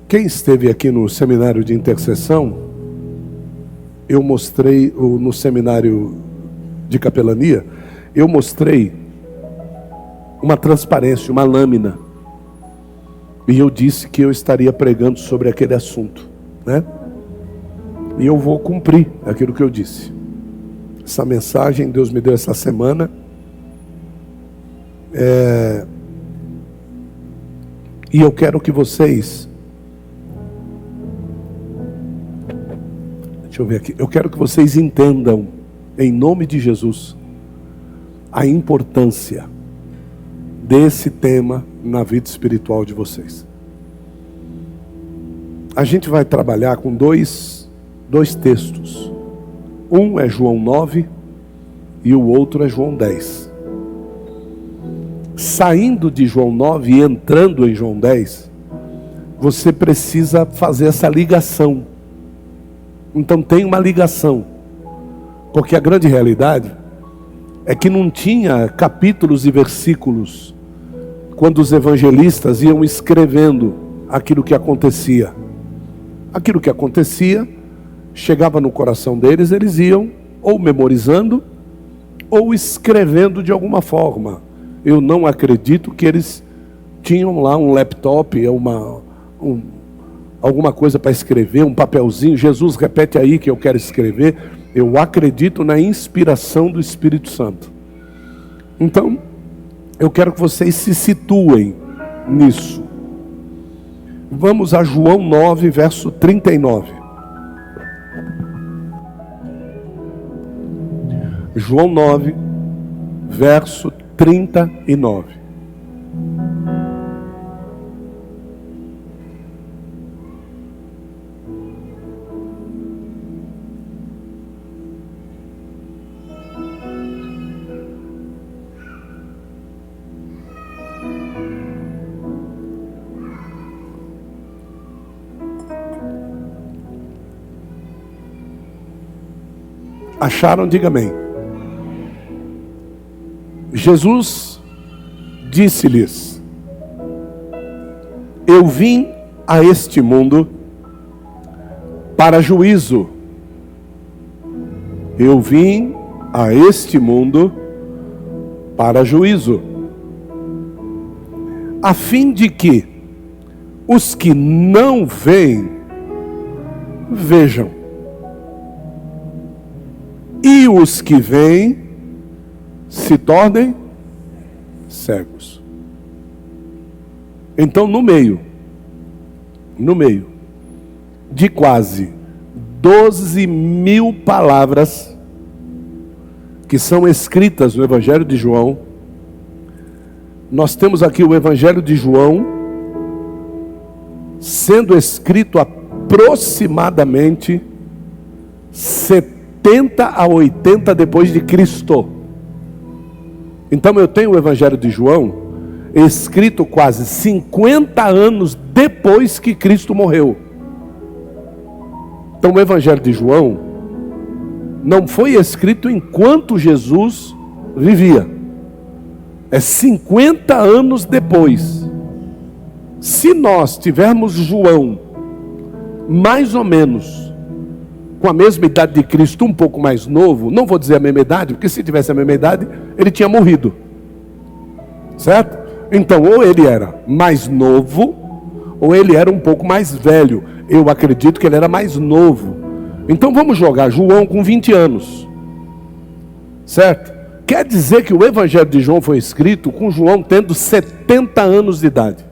Quem esteve aqui no seminário de intercessão, eu mostrei, no seminário de capelania, eu mostrei uma transparência, uma lâmina. E eu disse que eu estaria pregando sobre aquele assunto, né? E eu vou cumprir aquilo que eu disse. Essa mensagem Deus me deu essa semana. E eu quero que vocês... Deixa eu ver aqui. Eu quero que vocês entendam, em nome de Jesus, a importância desse tema na vida espiritual de vocês. A gente vai trabalhar com dois textos. Um é João 9 e o outro é João 10. Saindo de João 9 e entrando em João 10, você precisa fazer essa ligação. Então tem uma ligação, porque a grande realidade é que não tinha capítulos e versículos quando os evangelistas iam escrevendo aquilo que acontecia. Aquilo que acontecia chegava no coração deles, eles iam ou memorizando ou escrevendo de alguma forma. Eu não acredito que eles tinham lá um laptop, alguma coisa para escrever, um papelzinho. Jesus, repete aí que eu quero escrever. Eu acredito na inspiração do Espírito Santo. Então, eu quero que vocês se situem nisso. Vamos a João 9, verso 39. João 9, verso 39. Acharam? Diga amém. Jesus disse-lhes: eu vim a este mundo para juízo. Eu vim a este mundo para juízo, a fim de que os que não veem, vejam, e os que veem se tornem cegos. Então, no meio de quase 12.000 palavras que são escritas no Evangelho de João, nós temos aqui o Evangelho de João sendo escrito aproximadamente 70 a 80 depois de Cristo. Então eu tenho o Evangelho de João escrito quase 50 anos depois que Cristo morreu. Então o Evangelho de João não foi escrito enquanto Jesus vivia. É 50 anos depois. Se nós tivermos João mais ou menos com a mesma idade de Cristo, um pouco mais novo, não vou dizer a mesma idade, porque se tivesse a mesma idade, ele tinha morrido. Certo? Então, ou ele era mais novo, ou ele era um pouco mais velho. Eu acredito que ele era mais novo. Então vamos jogar João com 20 anos. Certo? Quer dizer que o Evangelho de João foi escrito com João tendo 70 anos de idade.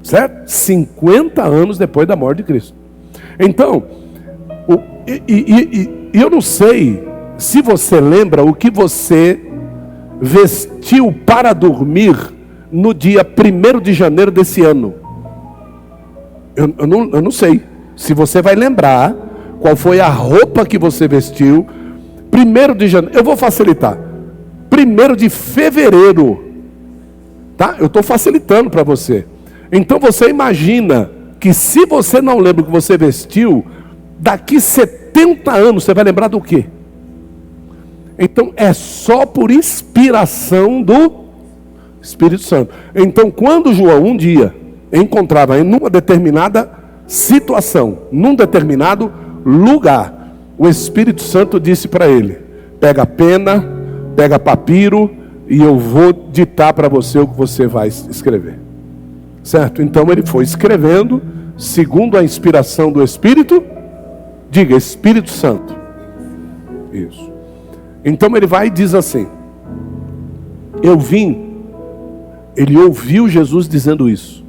Certo? 50 anos depois da morte de Cristo. Então, eu não sei se você lembra o que você vestiu para dormir no dia 1º de janeiro desse ano. Eu não sei se você vai lembrar qual foi a roupa que você vestiu 1º de janeiro. Eu vou facilitar. 1º de fevereiro. Tá? Eu estou facilitando para você. Então você imagina que se você não lembra o que você vestiu, daqui 70 anos você vai lembrar do quê? Então é só por inspiração do Espírito Santo. Então quando João um dia encontrava em uma determinada situação, num determinado lugar, o Espírito Santo disse para ele: pega pena, pega papiro, e eu vou ditar para você o que você vai escrever. Certo? Então ele foi escrevendo, segundo a inspiração do Espírito. Diga, Espírito Santo. Isso. Então ele vai e diz assim: eu vim. Ele ouviu Jesus dizendo isso.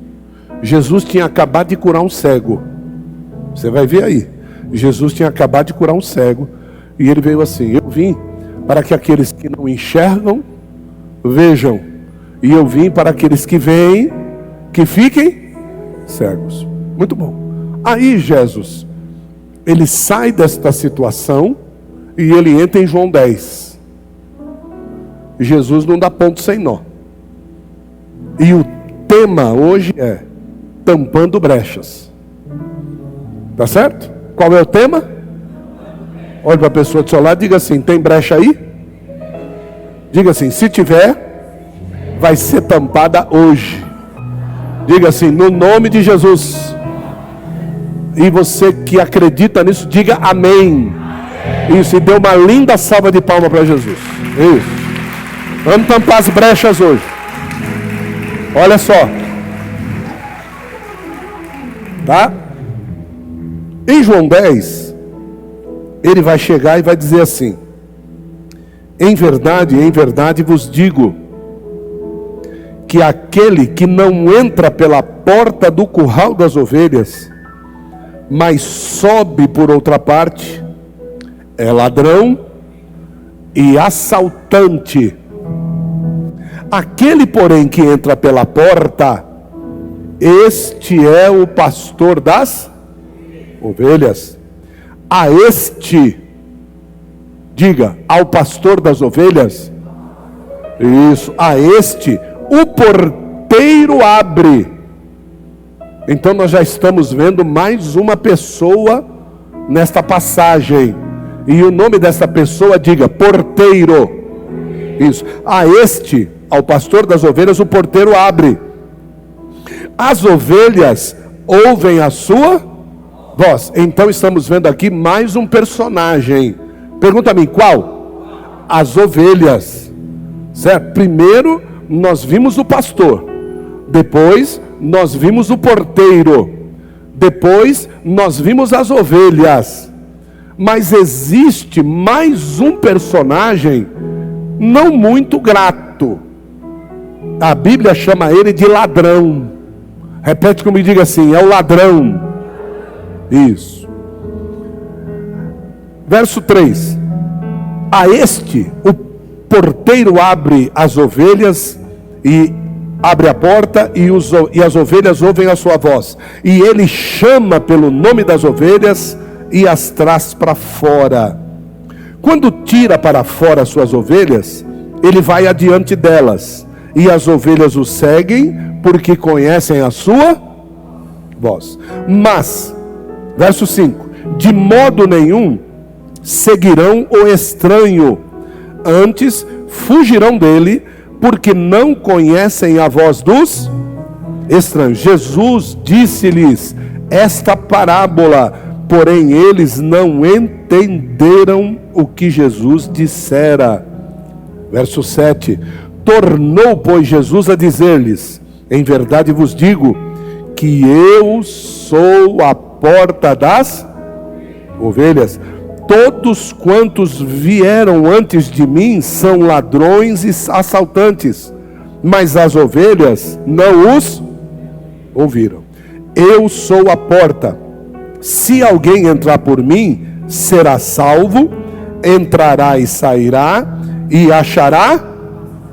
Jesus tinha acabado de curar um cego. Você vai ver aí. Jesus tinha acabado de curar um cego. E ele veio assim: eu vim para que aqueles que não enxergam, vejam. E eu vim para aqueles que veem, que fiquem cegos. Muito bom. Aí Jesus, ele sai desta situação e ele entra em João 10. Jesus não dá ponto sem nó. E o tema hoje é tampando brechas. Tá certo? Qual é o tema? Olha para a pessoa do seu lado e diga assim: tem brecha aí? Diga assim: se tiver, vai ser tampada hoje. Diga assim: no nome de Jesus. E você que acredita nisso, diga amém. Isso, e dê uma linda salva de palmas para Jesus. Isso. Vamos tampar as brechas hoje. Olha só. Tá? Em João 10, ele vai chegar e vai dizer assim: em verdade vos digo, que aquele que não entra pela porta do curral das ovelhas, mas sobe por outra parte, é ladrão e assaltante. Aquele, porém, que entra pela porta, este é o pastor das ovelhas. A este, diga, ao pastor das ovelhas, isso, a este, o porteiro abre. Então nós já estamos vendo mais uma pessoa nesta passagem. E o nome dessa pessoa, diga, porteiro. Isso. A este, ao pastor das ovelhas, o porteiro abre. As ovelhas ouvem a sua voz. Então estamos vendo aqui mais um personagem. Pergunta a mim, qual? As ovelhas. Certo? Primeiro nós vimos o pastor. Depois nós vimos o porteiro. Depois nós vimos as ovelhas. Mas existe mais um personagem não muito grato. A Bíblia chama ele de ladrão. Repete comigo, diga assim: é o ladrão. Isso. Verso 3: a este o porteiro abre as ovelhas, e abre a porta, e as ovelhas ouvem a sua voz, e ele chama pelo nome das ovelhas e as traz para fora. Quando tira para fora as suas ovelhas, ele vai adiante delas, e as ovelhas o seguem, porque conhecem a sua voz. Mas, verso 5: de modo nenhum seguirão o estranho, antes fugirão dele, porque não conhecem a voz dos estranhos. Jesus disse-lhes esta parábola, porém eles não entenderam o que Jesus dissera. Verso 7: tornou, pois, Jesus a dizer-lhes: em verdade vos digo, que eu sou a porta das ovelhas. Todos quantos vieram antes de mim são ladrões e assaltantes, mas as ovelhas não os ouviram. Eu sou a porta. Se alguém entrar por mim, será salvo, entrará e sairá, e achará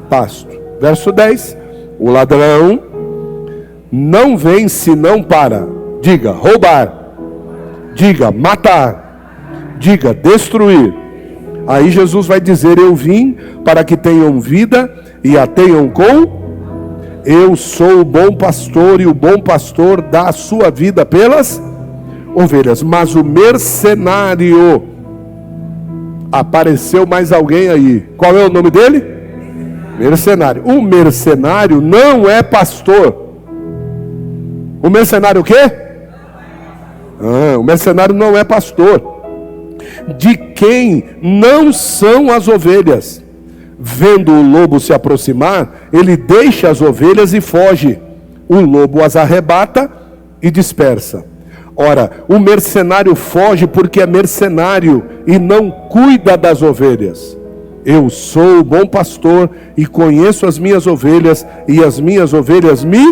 pasto. Verso 10: o ladrão não vem senão para, diga, roubar, diga, matar, diga, destruir. Aí Jesus vai dizer: eu vim para que tenham vida e a tenham com... Eu sou o bom pastor, e o bom pastor dá a sua vida pelas ovelhas. Mas o mercenário, apareceu mais alguém aí. Qual é o nome dele? Mercenário. O mercenário não é pastor. O mercenário o quê? O mercenário não é pastor. De quem não são as ovelhas. Vendo o lobo se aproximar, ele deixa as ovelhas e foge. O lobo as arrebata e dispersa. Ora, o mercenário foge porque é mercenário e não cuida das ovelhas. Eu sou o bom pastor e conheço as minhas ovelhas, e as minhas ovelhas me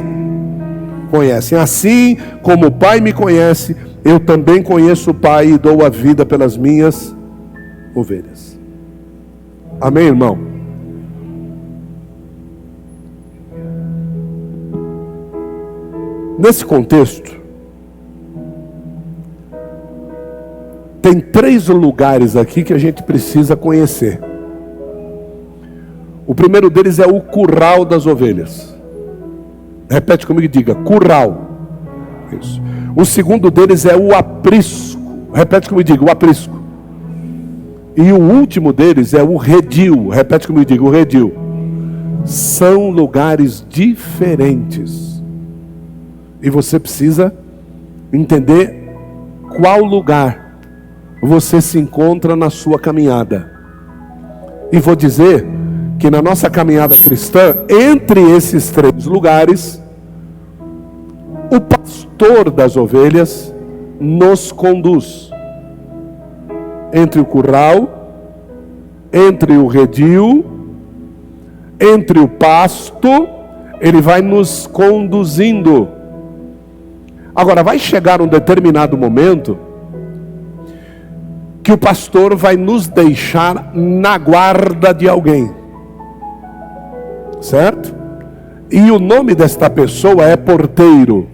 conhecem. Assim como o Pai me conhece, eu também conheço o Pai e dou a vida pelas minhas ovelhas. Amém, irmão? Nesse contexto, tem 3 lugares aqui que a gente precisa conhecer. O primeiro deles é o curral das ovelhas. Repete comigo e diga: curral. Isso. O segundo deles é o aprisco. Repete comigo e diga: o aprisco. E o último deles é o redil. Repete comigo e diga: o redil. São lugares diferentes. E você precisa entender qual lugar você se encontra na sua caminhada. E vou dizer que na nossa caminhada cristã, entre esses 3 lugares, o pastor das ovelhas nos conduz. Entre o curral, entre o redil, entre o pasto, ele vai nos conduzindo. Agora, vai chegar um determinado momento que o pastor vai nos deixar na guarda de alguém. Certo? E o nome desta pessoa é porteiro.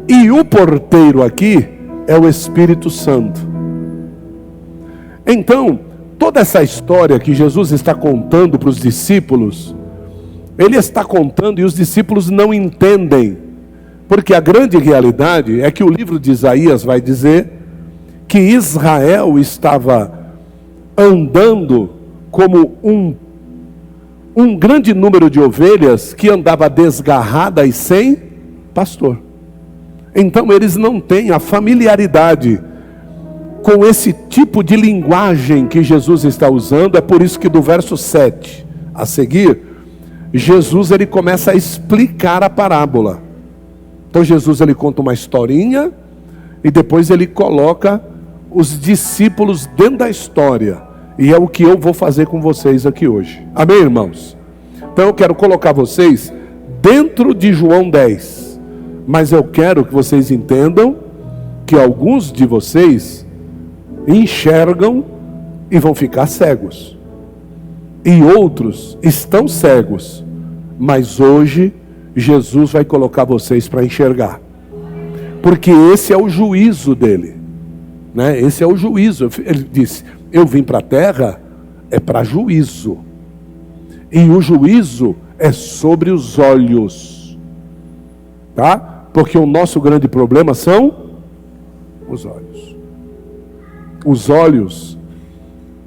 E o porteiro aqui é o Espírito Santo. Então, toda essa história que Jesus está contando para os discípulos, ele está contando e os discípulos não entendem. Porque a grande realidade é que o livro de Isaías vai dizer que Israel estava andando como um grande número de ovelhas que andava desgarrada e sem pastor. Então eles não têm a familiaridade com esse tipo de linguagem que Jesus está usando. É por isso que do verso 7 a seguir, Jesus ele começa a explicar a parábola. Então Jesus ele conta uma historinha e depois ele coloca os discípulos dentro da história. E é o que eu vou fazer com vocês aqui hoje. Amém, irmãos? Então eu quero colocar vocês dentro de João 10. Mas eu quero que vocês entendam que alguns de vocês enxergam e vão ficar cegos. E outros estão cegos. Mas hoje Jesus vai colocar vocês para enxergar. Porque esse é o juízo dele. Né? Esse é o juízo. Ele disse: eu vim para a terra é para juízo. E o juízo é sobre os olhos. Tá? Porque o nosso grande problema são os olhos. Os olhos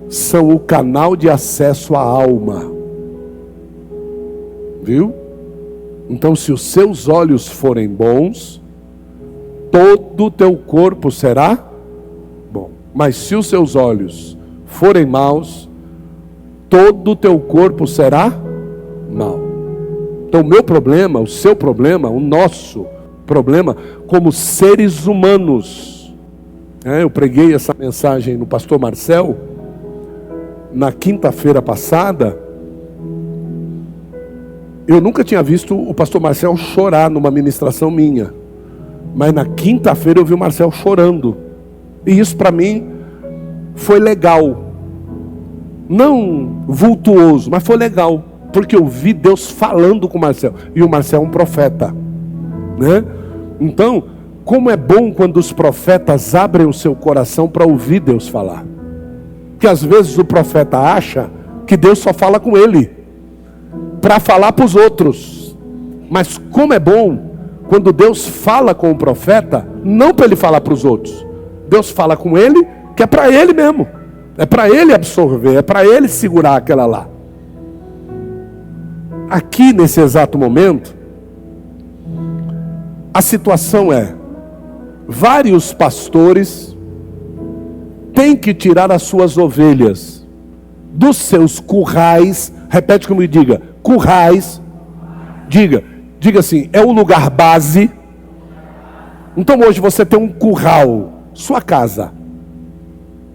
são o canal de acesso à alma. Viu? Então, se os seus olhos forem bons, todo o teu corpo será bom. Mas se os seus olhos forem maus, todo o teu corpo será mau. Então, o meu problema, o seu problema, o nosso problema, como seres humanos. Eu preguei essa mensagem no pastor Marcel, na quinta-feira passada. Eu nunca tinha visto o pastor Marcel chorar numa ministração minha. Mas na quinta-feira eu vi o Marcel chorando. E isso para mim foi legal. Não vultuoso, mas foi legal. Porque eu vi Deus falando com o Marcel. E o Marcel é um profeta. Né? Então, como é bom quando os profetas abrem o seu coração para ouvir Deus falar. Porque às vezes o profeta acha que Deus só fala com ele, para falar para os outros. Mas como é bom quando Deus fala com o profeta, não para ele falar para os outros. Deus fala com ele, que é para ele mesmo. É para ele absorver, é para ele segurar aquela lá. Aqui nesse exato momento, A situação é: vários pastores têm que tirar as suas ovelhas dos seus currais. Repete comigo, diga: currais. Diga assim: é o lugar base. Então hoje você tem um curral, sua casa.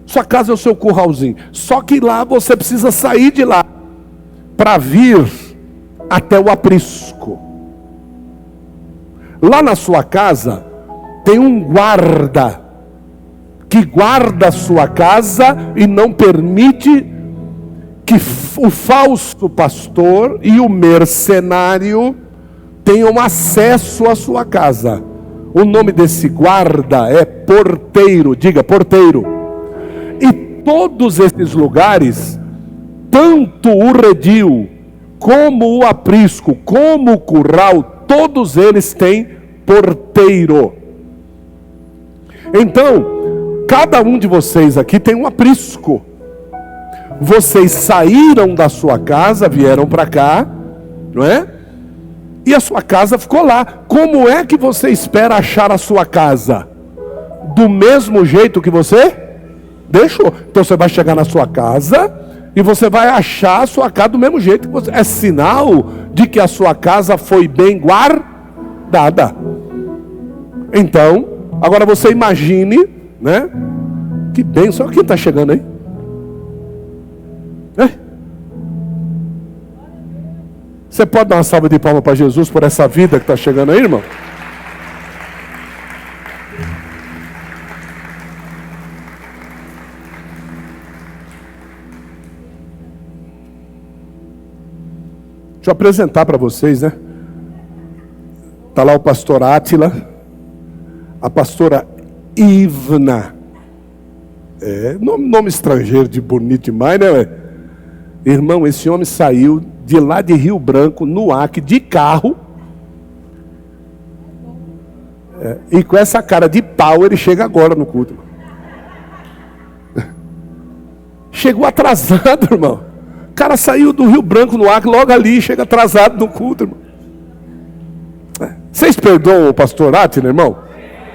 Sua casa é o seu curralzinho. Só que lá você precisa sair de lá para vir até o aprisco. Lá na sua casa tem um guarda que guarda a sua casa e não permite que o falso pastor e o mercenário tenham acesso à sua casa. O nome desse guarda é porteiro. Diga: porteiro. E todos esses lugares, tanto o redil, como o aprisco, como o curral, todos eles têm porteiro. Então, cada um de vocês aqui tem um aprisco. Vocês saíram da sua casa, vieram para cá, não é? E a sua casa ficou lá. Como é que você espera achar a sua casa? Do mesmo jeito que você deixou. Então você vai chegar na sua casa e você vai achar a sua casa do mesmo jeito que você. É sinal de que a sua casa foi bem guardada. Então, agora você imagine, né? Que bênção. Quem está chegando aí? Você pode dar uma salva de palmas para Jesus por essa vida que está chegando aí, irmão? Deixa eu apresentar para vocês, né? Está lá o pastor Átila, a pastora Ivna. Nome estrangeiro de bonito demais, né? Irmão, esse homem saiu de lá de Rio Branco, no Acre, de carro. E com essa cara de pau, ele chega agora no culto. Chegou atrasado, irmão. O cara saiu do Rio Branco, no Acre, logo ali, chega atrasado no culto, irmão. Vocês perdoam o pastor Átila, irmão?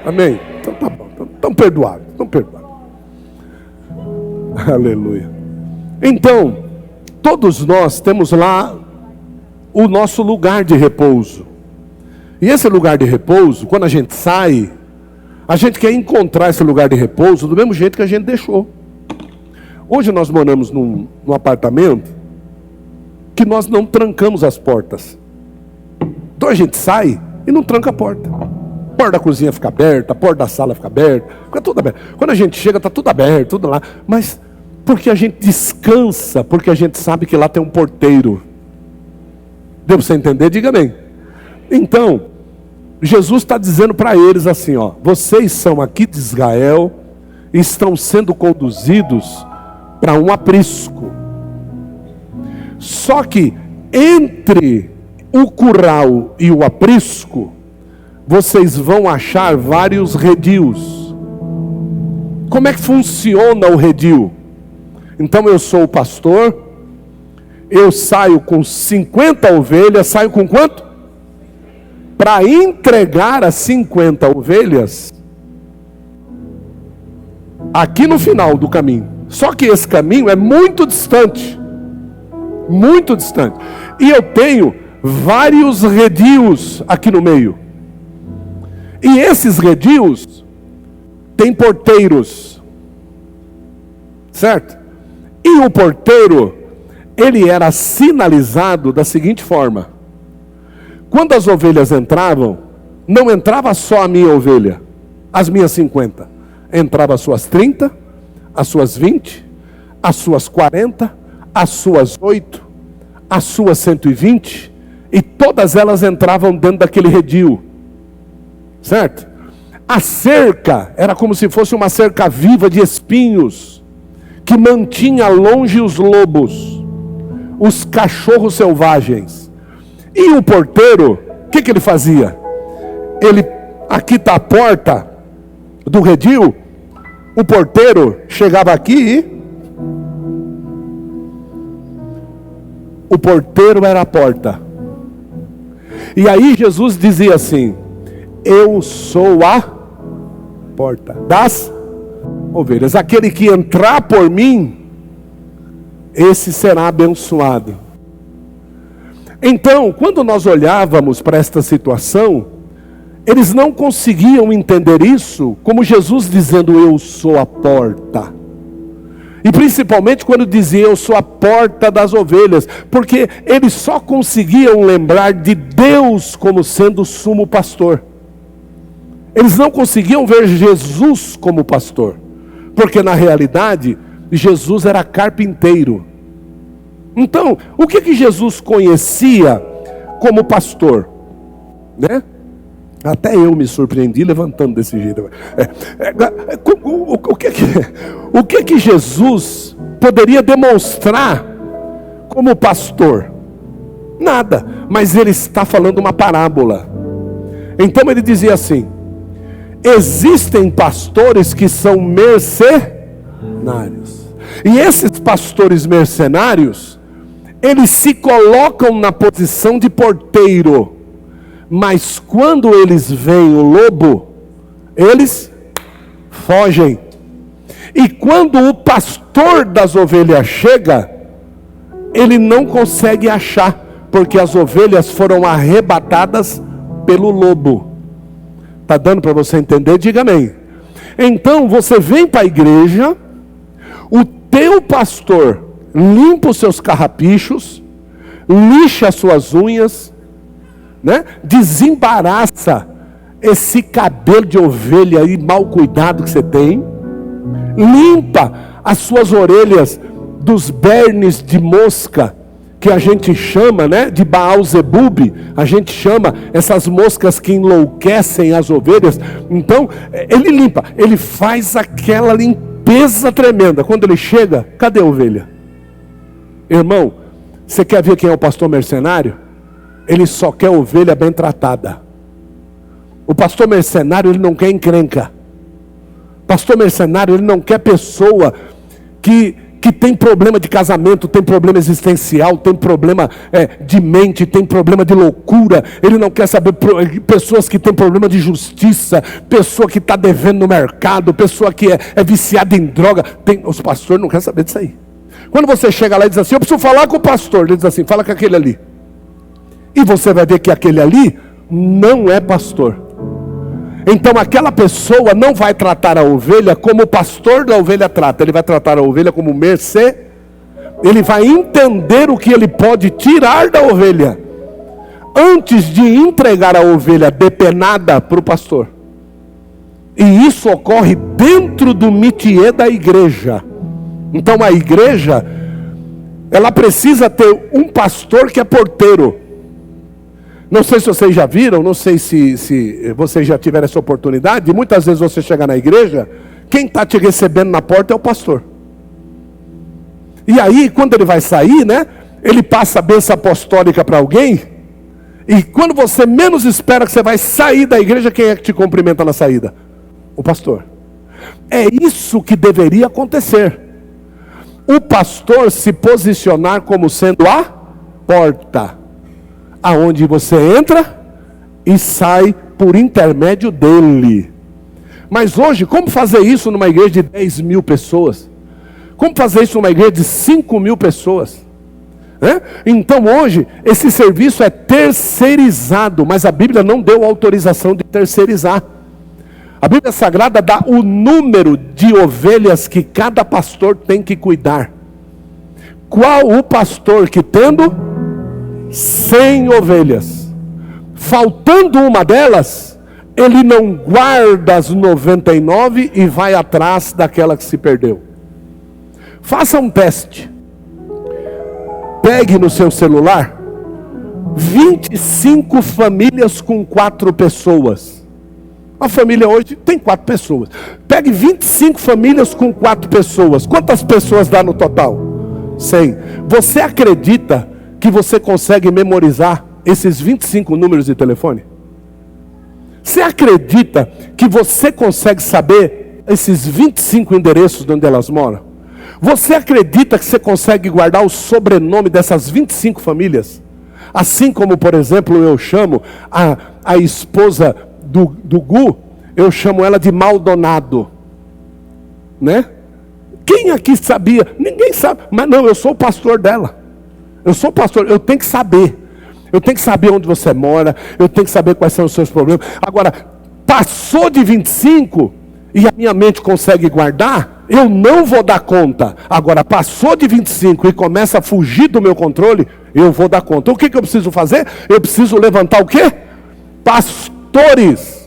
Amém? Então tá bom, estão perdoados, Aleluia. Então, todos nós temos lá o nosso lugar de repouso. E esse lugar de repouso, quando a gente sai, a gente quer encontrar esse lugar de repouso do mesmo jeito que a gente deixou. Hoje nós moramos num apartamento que nós não trancamos as portas. Então a gente sai e não tranca a porta. A porta da cozinha fica aberta, a porta da sala fica aberta, fica tudo aberto. Quando a gente chega, está tudo aberto, tudo lá. Mas porque a gente descansa, porque a gente sabe que lá tem um porteiro. Deu para você entender? Diga amém. Então, Jesus está dizendo para eles assim, ó: vocês são aqui de Israel e estão sendo conduzidos para um aprisco. Só que entre o curral e o aprisco, vocês vão achar vários redios. Como é que funciona o redil? Então eu sou o pastor, eu saio com 50 ovelhas, saio com quanto? Para entregar as 50 ovelhas aqui no final do caminho. Só que esse caminho é muito distante. Muito distante. E eu tenho vários redios aqui no meio. E esses redios têm porteiros. Certo? E o porteiro, ele era sinalizado da seguinte forma: quando as ovelhas entravam, não entrava só a minha ovelha, as minhas 50. Entrava as suas 30, as suas 20, as suas 40, as suas 8, as suas 120, e todas elas entravam dentro daquele redil. Certo? A cerca era como se fosse uma cerca viva de espinhos, que mantinha longe os lobos, os cachorros selvagens. E o porteiro, o que ele fazia? Aqui está a porta do redil. O porteiro chegava aqui e o porteiro era a porta. E aí Jesus dizia assim: eu sou a porta das ovelhas. Aquele que entrar por mim, esse será abençoado. Então, quando nós olhávamos para esta situação, eles não conseguiam entender isso como Jesus dizendo, eu sou a porta. E principalmente quando dizia, eu sou a porta das ovelhas, porque eles só conseguiam lembrar de Deus como sendo o sumo pastor. Eles não conseguiam ver Jesus como pastor, porque na realidade, Jesus era carpinteiro. Então, o que Jesus conhecia como pastor? Né? Até eu me surpreendi levantando desse jeito. O que Jesus poderia demonstrar como pastor? Nada, mas ele está falando uma parábola. Então ele dizia assim, existem pastores que são mercenários. E esses pastores mercenários, eles se colocam na posição de porteiro. Mas quando eles veem o lobo, eles fogem. E quando o pastor das ovelhas chega, ele não consegue achar, porque as ovelhas foram arrebatadas pelo lobo. Está dando para você entender? Diga amém. Então você vem para a igreja, o teu pastor limpa os seus carrapichos, lixa as suas unhas, né? Desembaraça esse cabelo de ovelha aí mal cuidado que você tem, limpa as suas orelhas dos bernes de mosca que a gente chama, né, de Baal-zebub. A gente chama essas moscas que enlouquecem as ovelhas. Então ele limpa, ele faz aquela limpeza tremenda. Quando ele chega, cadê a ovelha? Irmão, você quer ver quem é o pastor mercenário? Ele só quer ovelha bem tratada. O pastor mercenário, ele não quer encrenca. Pastor mercenário, ele não quer pessoa que tem problema de casamento, tem problema existencial, tem problema de mente, tem problema de loucura. Ele não quer saber pessoas que têm problema de justiça, pessoa que está devendo no mercado, pessoa que é viciada em droga. Os pastores não querem saber disso aí. Quando você chega lá e diz assim, eu preciso falar com o pastor, ele diz assim, fala com aquele ali. E você vai ver que aquele ali não é pastor. Então aquela pessoa não vai tratar a ovelha como o pastor da ovelha trata. Ele vai tratar a ovelha como mercê. Ele vai entender o que ele pode tirar da ovelha antes de entregar a ovelha depenada para o pastor. E isso ocorre dentro do métier da igreja. Então a igreja, ela precisa ter um pastor que é porteiro. Não sei se vocês já viram, não sei se vocês já tiveram essa oportunidade. Muitas vezes você chega na igreja, quem está te recebendo na porta é o pastor. E aí, quando ele vai sair, né? Ele passa a bênção apostólica para alguém. E quando você menos espera que você vai sair da igreja, quem é que te cumprimenta na saída? O pastor. É isso que deveria acontecer. O pastor se posicionar como sendo a porta, aonde você entra e sai por intermédio dele. Mas hoje, como fazer isso numa igreja de 10 mil pessoas? Como fazer isso numa igreja de 5 mil pessoas? Então hoje, esse serviço é terceirizado, mas a Bíblia não deu autorização de terceirizar. A Bíblia Sagrada dá o número de ovelhas que cada pastor tem que cuidar. Qual o pastor que tendo 100 ovelhas, faltando uma delas, ele não guarda as 99 e vai atrás daquela que se perdeu. Faça um teste. Pegue no seu celular 25 famílias com 4 pessoas. A família hoje tem 4 pessoas. Pegue 25 famílias com 4 pessoas. Quantas pessoas dá no total? 100. Você acredita que você consegue memorizar esses 25 números de telefone? Você acredita que você consegue saber esses 25 endereços de onde elas moram? Você acredita que você consegue guardar o sobrenome dessas 25 famílias? Assim como, por exemplo, eu chamo a esposa do Gu, eu chamo ela de Maldonado, né? Quem aqui sabia? Ninguém sabe, mas não, eu sou o pastor dela. Eu sou o pastor, eu tenho que saber. Eu tenho que saber onde você mora, eu tenho que saber quais são os seus problemas. Agora, passou de 25 e a minha mente consegue guardar, eu não vou dar conta. Agora, passou de 25 e começa a fugir do meu controle, eu vou dar conta. O que eu preciso fazer? Eu preciso levantar o quê? Pastores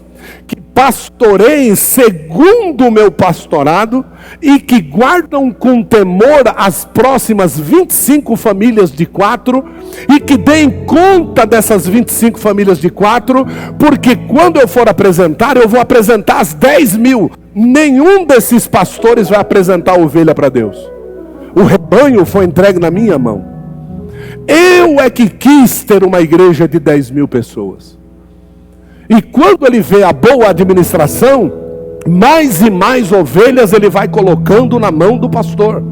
que pastoreiem segundo o meu pastorado e que guardam com temor as próximas 25 famílias de 4 e que deem conta dessas 25 famílias de 4, porque quando eu for apresentar, eu vou apresentar as 10 mil. Nenhum desses pastores vai apresentar a ovelha para Deus. O rebanho foi entregue na minha mão. Eu é que quis ter uma igreja de 10 mil pessoas. E quando ele vê a boa administração, mais e mais ovelhas ele vai colocando na mão do pastor.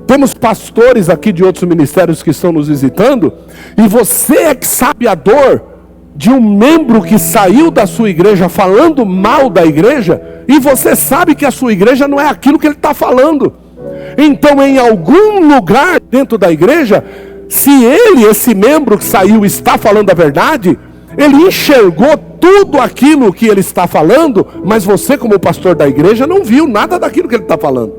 Temos pastores aqui de outros ministérios que estão nos visitando, e você é que sabe a dor de um membro que saiu da sua igreja falando mal da igreja, e você sabe que a sua igreja não é aquilo que ele está falando. Então, em algum lugar dentro da igreja, se esse membro que saiu, está falando a verdade, ele enxergou tudo aquilo que ele está falando, mas você, como pastor da igreja, não viu nada daquilo que ele está falando.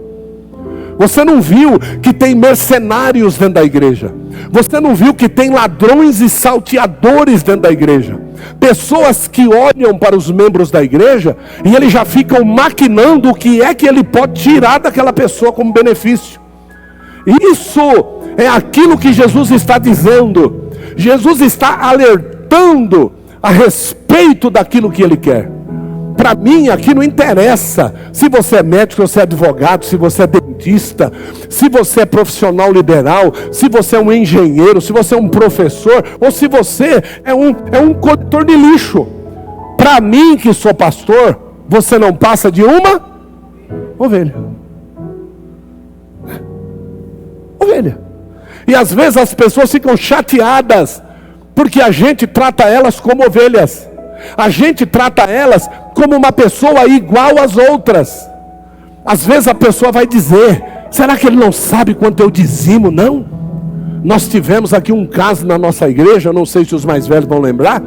Você não viu que tem mercenários dentro da igreja. Você não viu que tem ladrões e salteadores dentro da igreja. Pessoas que olham para os membros da igreja e eles já ficam maquinando o que é que ele pode tirar daquela pessoa como benefício. Isso é aquilo que Jesus está dizendo. Jesus está alertando a respeito daquilo que ele quer. Para mim aqui não interessa se você é médico, se você é advogado, se você é dentista, se você é profissional liberal, se você é um engenheiro, se você é um professor, ou se você é um coletor de lixo. Para mim, que sou pastor, você não passa de uma ovelha. Ovelha. E às vezes as pessoas ficam chateadas porque a gente trata elas como ovelhas. A gente trata elas como uma pessoa igual às outras. Às vezes a pessoa vai dizer: será que ele não sabe quanto eu dizimo? Não. Nós tivemos aqui um caso na nossa igreja, não sei se os mais velhos vão lembrar,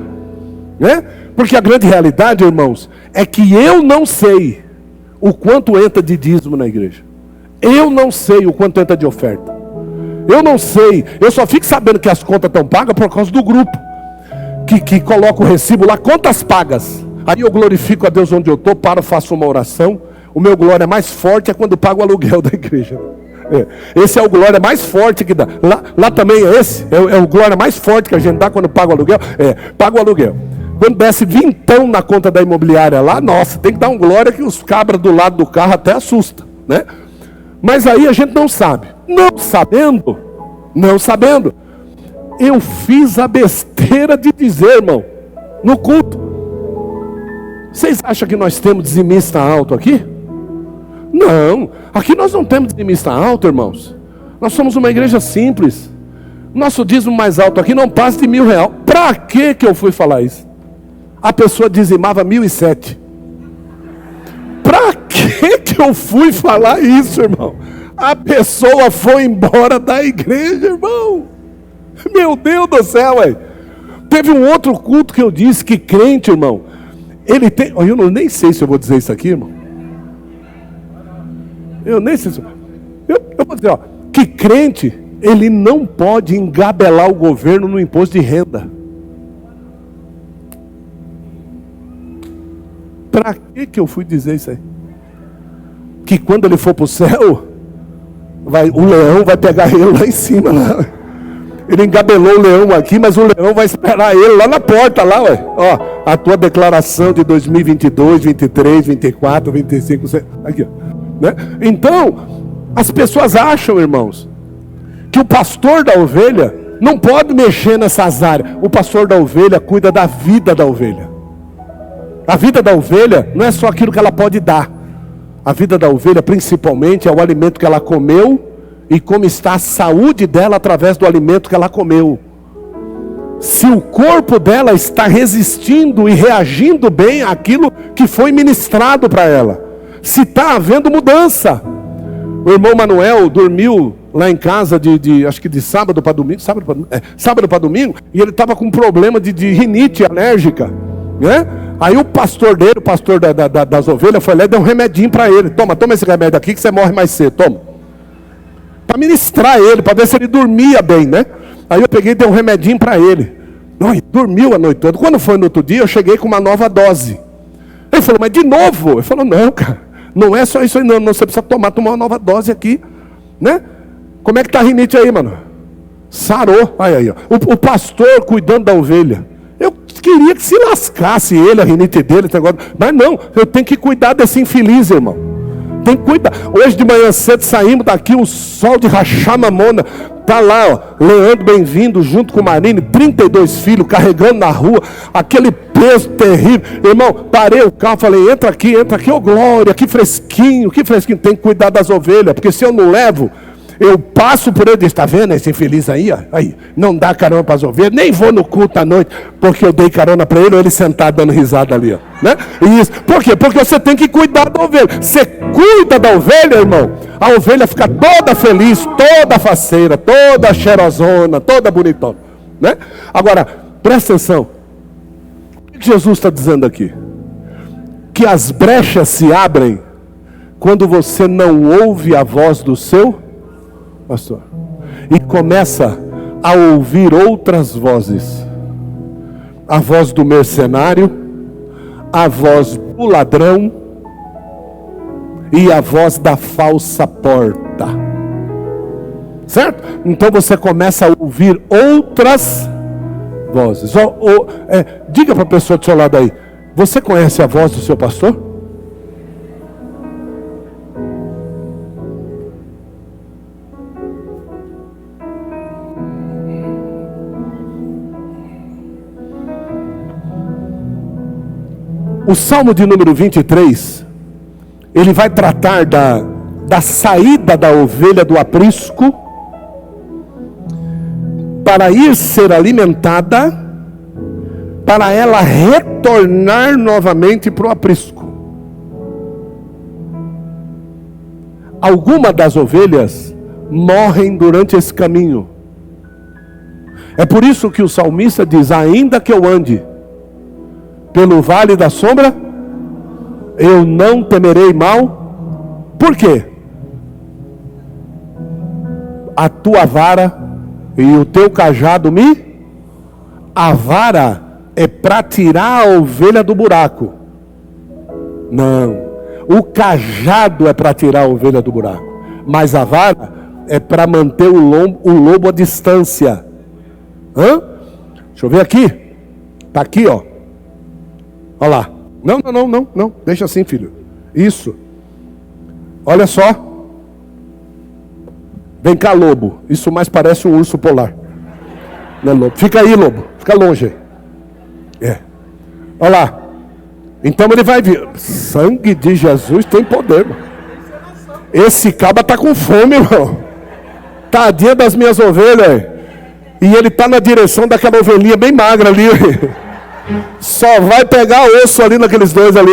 né? Porque a grande realidade, irmãos, é que eu não sei o quanto entra de dízimo na igreja. Eu não sei o quanto entra de oferta. Eu não sei. Eu só fico sabendo que as contas estão pagas por causa do grupo que coloca o recibo lá, contas pagas. Aí eu glorifico a Deus onde eu estou, faço uma oração. O meu glória mais forte é quando pago o aluguel da igreja. Esse é o glória mais forte que dá. Lá também é esse, é o glória mais forte que a gente dá quando paga o aluguel. Paga o aluguel. Quando desce vintão na conta da imobiliária lá, nossa, tem que dar um glória que os cabras do lado do carro até assusta, né? Mas aí a gente não sabe. Não sabendo. Eu fiz a besteira de dizer, irmão, no culto. Vocês acham que nós temos dizimista alto aqui? Não, aqui nós não temos dizimista alto, irmãos. Nós somos uma igreja simples. Nosso dízimo mais alto aqui não passa de R$1.000. Para que eu fui falar isso? A pessoa dizimava 1.007. Para que eu fui falar isso, irmão? A pessoa foi embora da igreja, irmão. Meu Deus do céu, ué. Teve um outro culto que eu disse que crente, irmão, ele tem... Eu nem sei se eu vou dizer isso aqui, irmão. Eu nem sei se... Eu vou dizer, que crente, ele não pode engabelar o governo no imposto de renda. Para que eu fui dizer isso aí? Que quando ele for para o céu, o leão vai pegar ele lá em cima, lá. Ele engabelou o leão aqui, mas o leão vai esperar ele lá na porta, lá, ué. Ó, a tua declaração de 2022, 23, 24, 25, aqui, ó. Né? Então, as pessoas acham, irmãos, que o pastor da ovelha não pode mexer nessas áreas. O pastor da ovelha cuida da vida da ovelha. A vida da ovelha não é só aquilo que ela pode dar. A vida da ovelha, principalmente, é o alimento que ela comeu e como está a saúde dela através do alimento que ela comeu. se o corpo dela está resistindo e reagindo bem àquilo que foi ministrado para ela, se está havendo mudança. O irmão Manuel dormiu lá em casa acho que de sábado para domingo, sábado para domingo, e ele estava com um problema de rinite alérgica, né? Aí o pastor dele, o pastor das ovelhas, foi lá e deu um remedinho para ele. Toma esse remédio aqui que você morre mais cedo, toma. Para ministrar ele, para ver se ele dormia bem, né? Aí eu peguei e dei um remedinho para ele. Não, ele dormiu a noite toda. Quando foi no outro dia, eu cheguei com uma nova dose. Ele falou, mas de novo? Ele falou, não, cara, não é só isso aí não, você precisa tomar uma nova dose aqui, né? Como é que tá a rinite aí, mano? Sarou. Aí, ó. O pastor cuidando da ovelha. Eu queria que se lascasse ele, a rinite dele, esse negócio. Mas não, eu tenho que cuidar desse infeliz, irmão. Tem que cuidar. Hoje de manhã cedo saímos daqui, o sol de rachar mamona. Tá lá, ó, Leandro bem-vindo, junto com o Marine, 32 filhos, carregando na rua, aquele peso terrível. Irmão, parei o carro, falei, entra aqui, ô glória, que fresquinho. Tem que cuidar das ovelhas, porque se eu não levo, eu passo por ele, está vendo esse infeliz aí, ó? Aí, não dá carona para as ovelhas, nem vou no culto à noite, porque eu dei carona para ele, ou ele sentado dando risada ali, ó, né? Isso. Por quê? Porque você tem que cuidar da ovelha. Você cuida da ovelha, irmão, a ovelha fica toda feliz, toda faceira, toda cheirosona, toda bonitona, né? Agora, presta atenção, o que Jesus está dizendo aqui? Que as brechas se abrem quando você não ouve a voz do seu pastor e começa a ouvir outras vozes, a voz do mercenário, a voz do ladrão e a voz da falsa porta, certo? Então você começa a ouvir outras vozes. Diga para a pessoa do seu lado aí, você conhece a voz do seu pastor? O Salmo de número 23, ele vai tratar da saída da ovelha do aprisco para ir ser alimentada, para ela retornar novamente para o aprisco. Algumas das ovelhas morrem durante esse caminho. É por isso que o salmista diz, ainda que eu ande pelo vale da sombra, eu não temerei mal. Por quê? A tua vara e o teu cajado A vara é para tirar a ovelha do buraco. Não. O cajado é para tirar a ovelha do buraco. Mas a vara é para manter o lobo à distância. Deixa eu ver aqui. Está aqui, ó. Olha lá. Não. Deixa assim, filho. Isso. Olha só. Vem cá, lobo. Isso mais parece um urso polar. Não é lobo. Fica aí, lobo. Fica longe. Olha lá. Então ele vai vir. Sangue de Jesus tem poder, irmão. Esse cabra está com fome, irmão. Tadinha das minhas ovelhas. E ele está na direção daquela ovelhinha bem magra ali. Só vai pegar osso ali naqueles dois ali,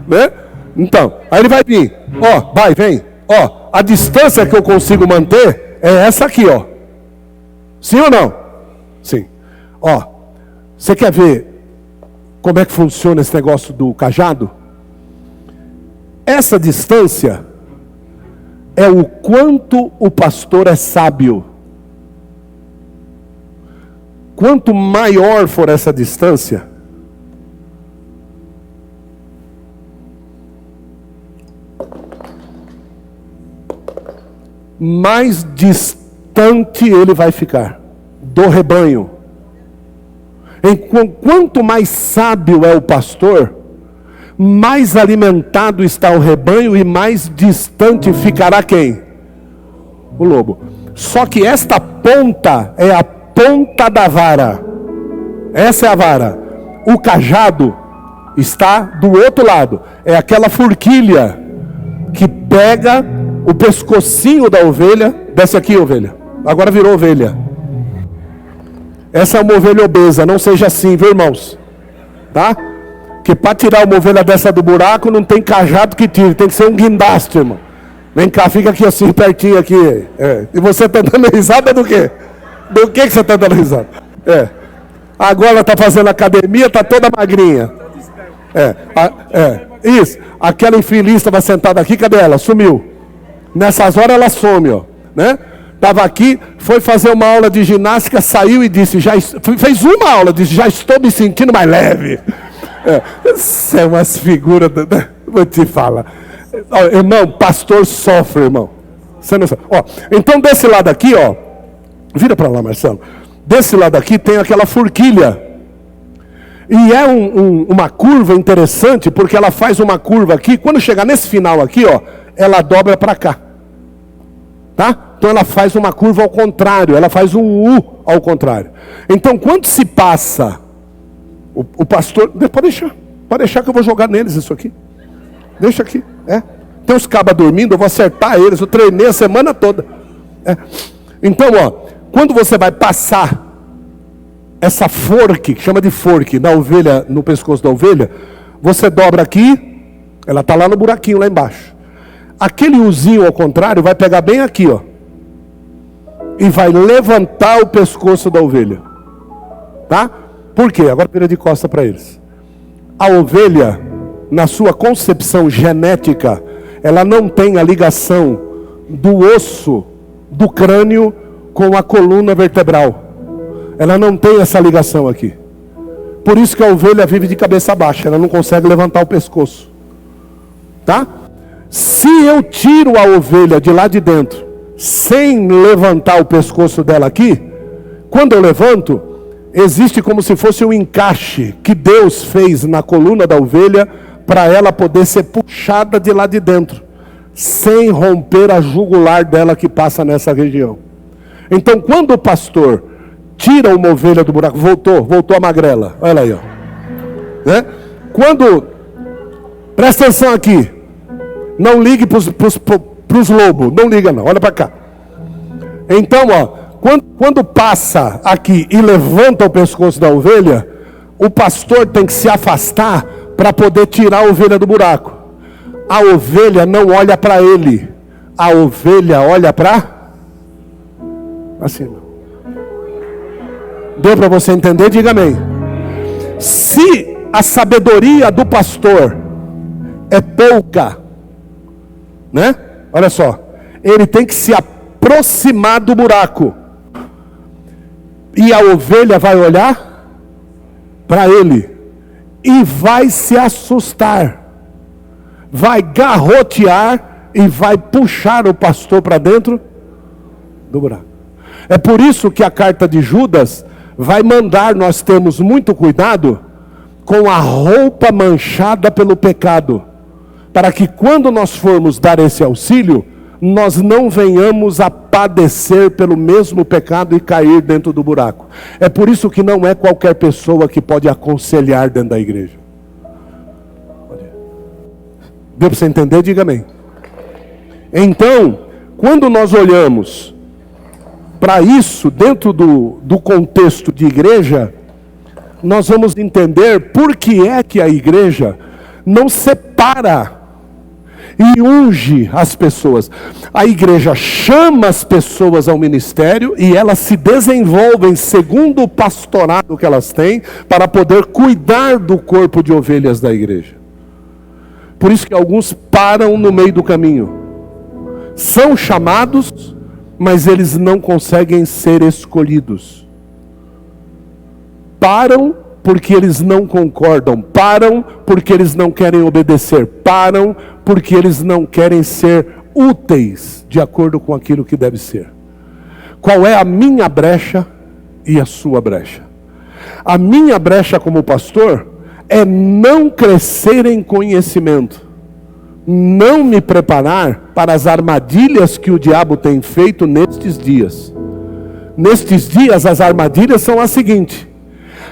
né? Então, aí ele vai vir. Vem. A distância que eu consigo manter é essa aqui, ó. Sim ou não? Sim. Você quer ver como é que funciona esse negócio do cajado? Essa distância é o quanto o pastor é sábio. Quanto maior for essa distância, mais distante ele vai ficar do rebanho. Quanto mais sábio é o pastor, mais alimentado está o rebanho e mais distante ficará quem? O lobo. Só que esta ponta é a ponta da vara. Essa é a vara. O cajado está do outro lado. É aquela forquilha que pega o pescocinho da ovelha. Desce aqui, ovelha. Agora virou ovelha. Essa é uma ovelha obesa, não seja assim, viu, irmãos? Tá? Que para tirar uma ovelha dessa do buraco, não tem cajado que tire, tem que ser um guindaste, irmão. Vem cá, fica aqui assim, pertinho aqui. E você está dando risada do quê? Do que você está dando risada? Agora está fazendo academia, está toda magrinha. Isso. Aquela infeliz estava sentada aqui, cadê ela? Sumiu. Nessas horas ela some, ó, né? Estava aqui, foi fazer uma aula de ginástica, saiu e disse, fez uma aula, disse, já estou me sentindo mais leve. Isso é umas figuras, vou te falar. Irmão, pastor sofre, irmão. Você não sabe. Ó, então desse lado aqui, ó, vira para lá, Marcelo. Desse lado aqui tem aquela forquilha. E é uma curva interessante, porque ela faz uma curva aqui, quando chegar nesse final aqui, ó, ela dobra para cá. Tá? Então ela faz uma curva ao contrário, ela faz um U ao contrário. Então quando se passa, o pastor, pode deixar que eu vou jogar neles isso aqui. Deixa aqui, Tem os cabas dormindo, eu vou acertar eles, eu treinei a semana toda. Então, ó, quando você vai passar essa forque, que chama de forque, na ovelha, no pescoço da ovelha, você dobra aqui, ela está lá no buraquinho, lá embaixo. Aquele uzinho ao contrário vai pegar bem aqui, ó, e vai levantar o pescoço da ovelha. Tá? Por quê? Agora vira de costa para eles. A ovelha, na sua concepção genética, ela não tem a ligação do osso do crânio com a coluna vertebral. Ela não tem essa ligação aqui. Por isso que a ovelha vive de cabeça baixa, ela não consegue levantar o pescoço. Tá? Se eu tiro a ovelha de lá de dentro, sem levantar o pescoço dela aqui, quando eu levanto, existe como se fosse um encaixe que Deus fez na coluna da ovelha, para ela poder ser puxada de lá de dentro, sem romper a jugular dela que passa nessa região. Então quando o pastor tira uma ovelha do buraco, voltou a magrela, olha aí, ó. Presta atenção aqui, não ligue para os lobos, não liga não, olha para cá. Então, ó, quando passa aqui e levanta o pescoço da ovelha, o pastor tem que se afastar para poder tirar a ovelha do buraco. A ovelha não olha para ele, a ovelha olha para cima. Deu para você entender? Diga amém. Se a sabedoria do pastor é pouca, né? Olha só, ele tem que se aproximar do buraco, e a ovelha vai olhar para ele e vai se assustar, vai garrotear e vai puxar o pastor para dentro do buraco. É por isso que a carta de Judas vai mandar nós termos muito cuidado com a roupa manchada pelo pecado, para que quando nós formos dar esse auxílio, nós não venhamos a padecer pelo mesmo pecado e cair dentro do buraco. É por isso que não é qualquer pessoa que pode aconselhar dentro da igreja. Deu para você entender? Diga amém. Então, quando nós olhamos para isso dentro do contexto de igreja, nós vamos entender por que é que a igreja não separa e unge as pessoas. A igreja chama as pessoas ao ministério e elas se desenvolvem segundo o pastorado que elas têm, para poder cuidar do corpo de ovelhas da igreja. Por isso que alguns param no meio do caminho. São chamados, mas eles não conseguem ser escolhidos. Param porque eles não concordam, param porque eles não querem obedecer, param porque eles não querem ser úteis de acordo com aquilo que deve ser. Qual é a minha brecha e a sua brecha? A minha brecha como pastor é não crescer em conhecimento, não me preparar para as armadilhas que o diabo tem feito nestes dias. Nestes dias as armadilhas são as seguintes: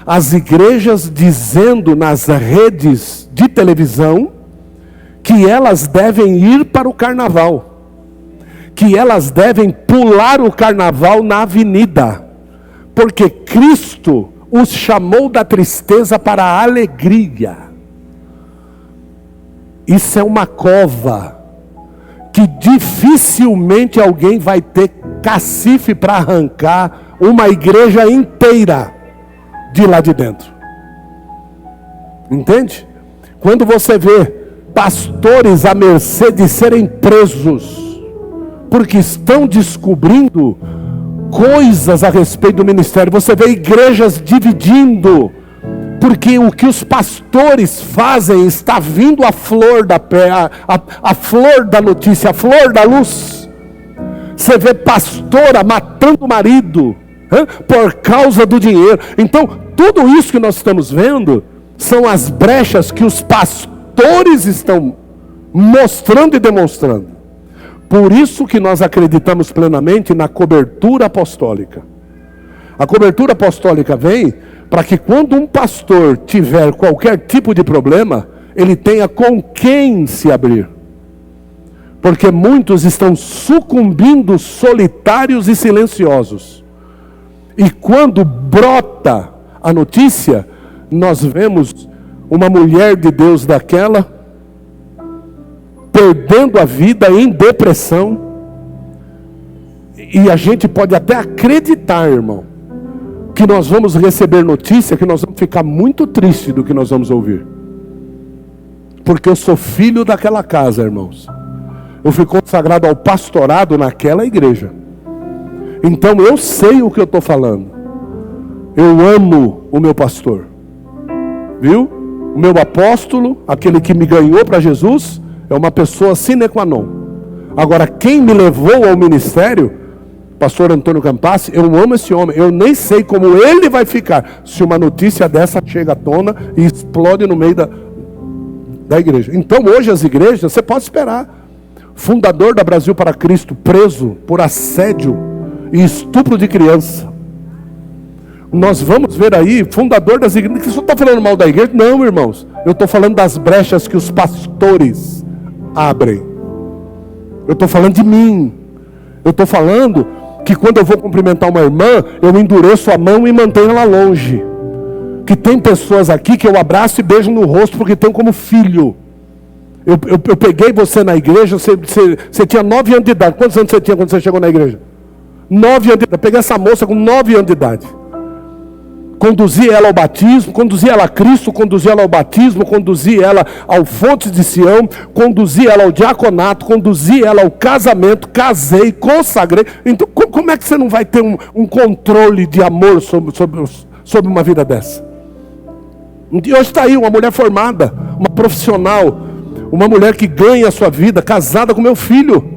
as igrejas dizendo nas redes de televisão que elas devem ir para o carnaval, que elas devem pular o carnaval na avenida, Porque Cristo os chamou da tristeza para a alegria. Isso é uma cova que dificilmente alguém vai ter cacife para arrancar uma igreja inteira de lá de dentro. Entende? Quando você vê pastores à mercê de serem presos, porque estão descobrindo coisas a respeito do ministério, você vê igrejas dividindo, porque o que os pastores fazem está vindo à flor da pele, a flor da notícia, a flor da luz. Você vê pastora matando o marido, por causa do dinheiro. Então, tudo isso que nós estamos vendo são as brechas que os pastores estão mostrando e demonstrando. Por isso que nós acreditamos plenamente na cobertura apostólica. A cobertura apostólica vem para que quando um pastor tiver qualquer tipo de problema, ele tenha com quem se abrir. Porque muitos estão sucumbindo solitários e silenciosos. E quando brota a notícia, nós vemos uma mulher de Deus daquela perdendo a vida em depressão. E a gente pode até acreditar, irmão, que nós vamos receber notícia, que nós vamos ficar muito tristes do que nós vamos ouvir. Porque eu sou filho daquela casa, irmãos. Eu fui consagrado ao pastorado naquela igreja. Então eu sei o que eu estou falando. Eu amo o meu pastor. Viu? O meu apóstolo, aquele que me ganhou para Jesus, é uma pessoa sine qua non. Agora, quem me levou ao ministério, pastor Antônio Campassi, eu amo esse homem. Eu nem sei como ele vai ficar se uma notícia dessa chega à tona e explode no meio da igreja. Então hoje as igrejas, você pode esperar. Fundador da Brasil para Cristo, preso por assédio e estupro de criança. Nós vamos ver aí, fundador das igrejas. Você está falando mal da igreja? Não, irmãos. Eu estou falando das brechas que os pastores abrem. Eu estou falando de mim. Eu estou falando que quando eu vou cumprimentar uma irmã, eu endureço a mão e mantenho ela longe. Que tem pessoas aqui que eu abraço e beijo no rosto porque tenho como filho. Eu peguei você na igreja, você tinha 9 anos de idade. Quantos anos você tinha quando você chegou na igreja? 9 anos de idade. Eu peguei essa moça com 9 anos de idade. Conduzi ela ao batismo, conduzi ela a Cristo, conduzi ela ao batismo, conduzi ela ao Fonte de Sião, conduzi ela ao diaconato, conduzi ela ao casamento, casei, consagrei. Então como é que você não vai ter um controle de amor sobre uma vida dessa? E hoje está aí uma mulher formada, uma profissional, uma mulher que ganha a sua vida, casada com meu filho.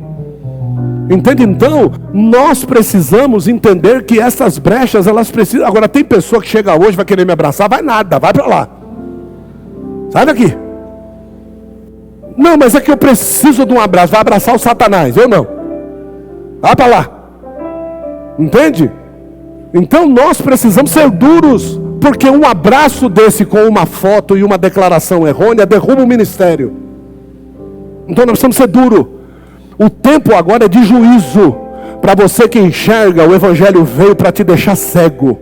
Entende? Então, nós precisamos entender que essas brechas, elas precisam. Agora, tem pessoa que chega hoje, vai querer me abraçar, vai nada, vai para lá. Sai daqui. Não, mas é que eu preciso de um abraço. Vai abraçar o Satanás, eu não. Vai para lá. Entende? Então, nós precisamos ser duros, porque um abraço desse com uma foto e uma declaração errônea derruba o ministério. Então nós precisamos ser duros. O tempo agora é de juízo. Para você que enxerga, o Evangelho veio para te deixar cego.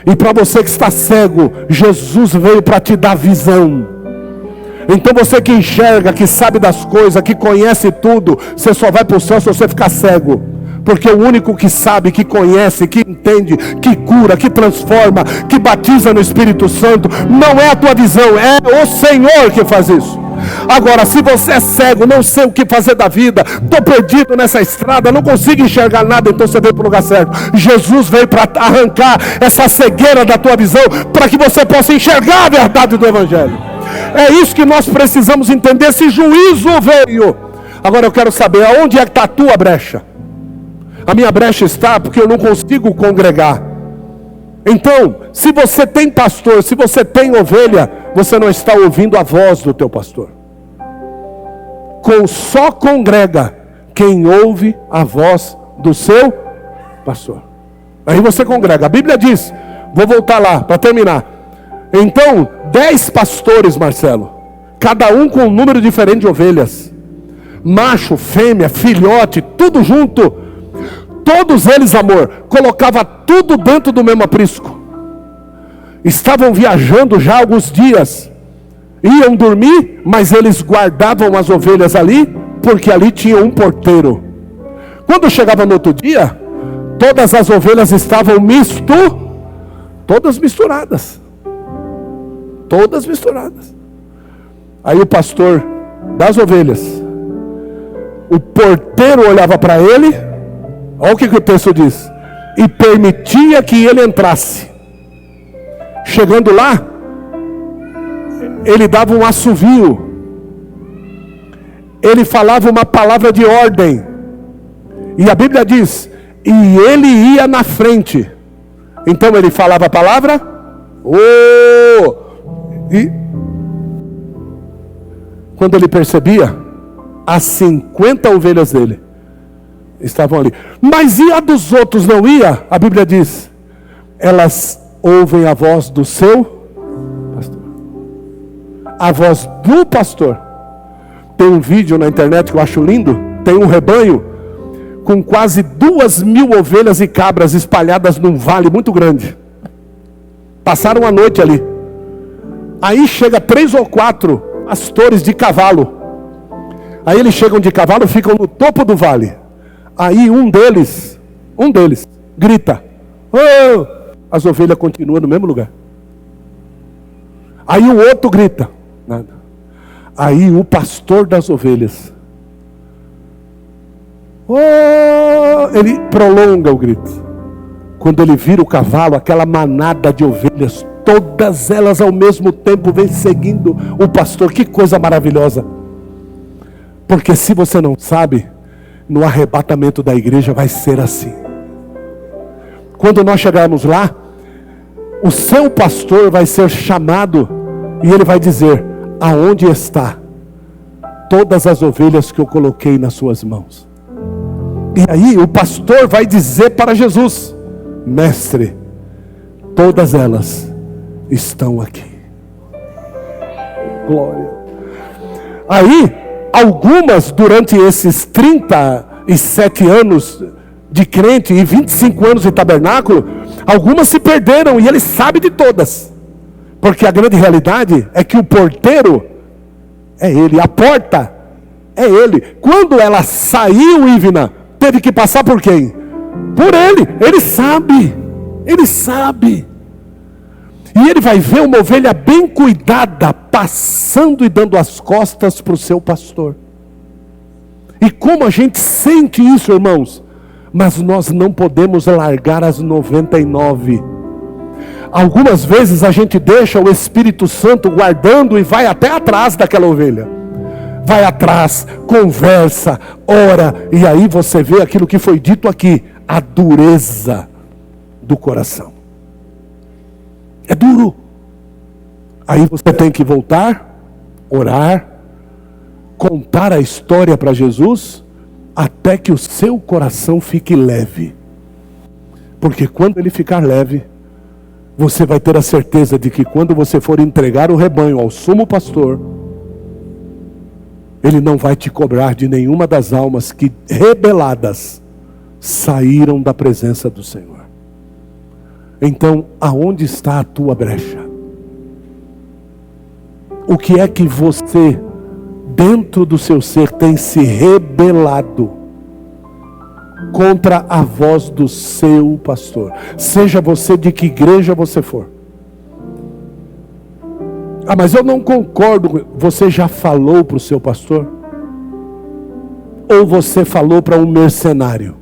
E para você que está cego, Jesus veio para te dar visão. Então você que enxerga, que sabe das coisas, que conhece tudo, você só vai para o céu se você ficar cego. Porque o único que sabe, que conhece, que entende, que cura, que transforma, que batiza no Espírito Santo, não é a tua visão, é o Senhor que faz isso. Agora, se você é cego, não sei o que fazer da vida, estou perdido nessa estrada, não consigo enxergar nada, então você veio para o lugar certo. Jesus veio para arrancar essa cegueira da tua visão, para que você possa enxergar a verdade do Evangelho. É isso que nós precisamos entender. Esse juízo veio. Agora eu quero saber, aonde é que está a tua brecha? A minha brecha está porque eu não consigo congregar. Então, se você tem pastor, se você tem ovelha, você não está ouvindo a voz do teu pastor. Só congrega quem ouve a voz do seu pastor. Aí você congrega. A Bíblia diz, vou voltar lá para terminar. Então, 10 pastores, Marcelo, cada um com um número diferente de ovelhas. Macho, fêmea, filhote, tudo junto. todos eles, amor, colocava tudo dentro do mesmo aprisco. Estavam viajando já há alguns dias, iam dormir, mas eles guardavam as ovelhas ali, porque ali tinha um porteiro. Quando chegava no outro dia, todas as ovelhas estavam todas misturadas. Todas misturadas. Aí o pastor das ovelhas, o porteiro olhava para ele, olha o que o texto diz, e permitia que ele entrasse. Chegando lá, ele dava um assovio, ele falava uma palavra de ordem, e a Bíblia diz, e ele ia na frente. Então ele falava a palavra, e quando ele percebia, as 50 ovelhas dele estavam ali. Mas e a dos outros não ia? A Bíblia diz, elas ouvem a voz do seu pastor. A voz do pastor. Tem um vídeo na internet que eu acho lindo. Tem um rebanho com quase 2.000 ovelhas e cabras espalhadas num vale muito grande. Passaram a noite ali. Aí chega 3 ou 4 pastores de cavalo. Aí eles chegam de cavalo, ficam no topo do vale. Aí um deles grita, oh! As ovelhas continuam no mesmo lugar. Aí o outro grita, nada. Aí o pastor das ovelhas, oh! Ele prolonga o grito. Quando ele vira o cavalo, aquela manada de ovelhas, todas elas ao mesmo tempo vem seguindo o pastor. Que coisa maravilhosa. Porque se você não sabe, no arrebatamento da igreja vai ser assim. Quando nós chegarmos lá, o seu pastor vai ser chamado e ele vai dizer, aonde está todas as ovelhas que eu coloquei nas suas mãos? E aí o pastor vai dizer para Jesus, mestre, todas elas estão aqui. Glória. Aí, algumas durante esses 37 anos de crente e 25 anos de tabernáculo, algumas se perderam e ele sabe de todas. Porque a grande realidade é que o porteiro é ele, a porta é ele. Quando ela saiu, Ivna, teve que passar por quem? Por ele. Ele sabe. Ele sabe. E ele vai ver uma ovelha bem cuidada, passando e dando as costas para o seu pastor. E como a gente sente isso, irmãos? Mas nós não podemos largar as 99. Algumas vezes a gente deixa o Espírito Santo guardando e vai até atrás daquela ovelha. Vai atrás, conversa, ora, e aí você vê aquilo que foi dito aqui, a dureza do coração. É duro. Aí você tem que voltar, orar, contar a história para Jesus, até que o seu coração fique leve. Porque quando ele ficar leve, você vai ter a certeza de que quando você for entregar o rebanho ao sumo pastor, ele não vai te cobrar de nenhuma das almas que rebeladas saíram da presença do Senhor. Então, aonde está a tua brecha? O que é que você, dentro do seu ser, tem se rebelado contra a voz do seu pastor? Seja você de que igreja você for. Ah, mas eu não concordo. Você já falou para o seu pastor? Ou você falou para um mercenário?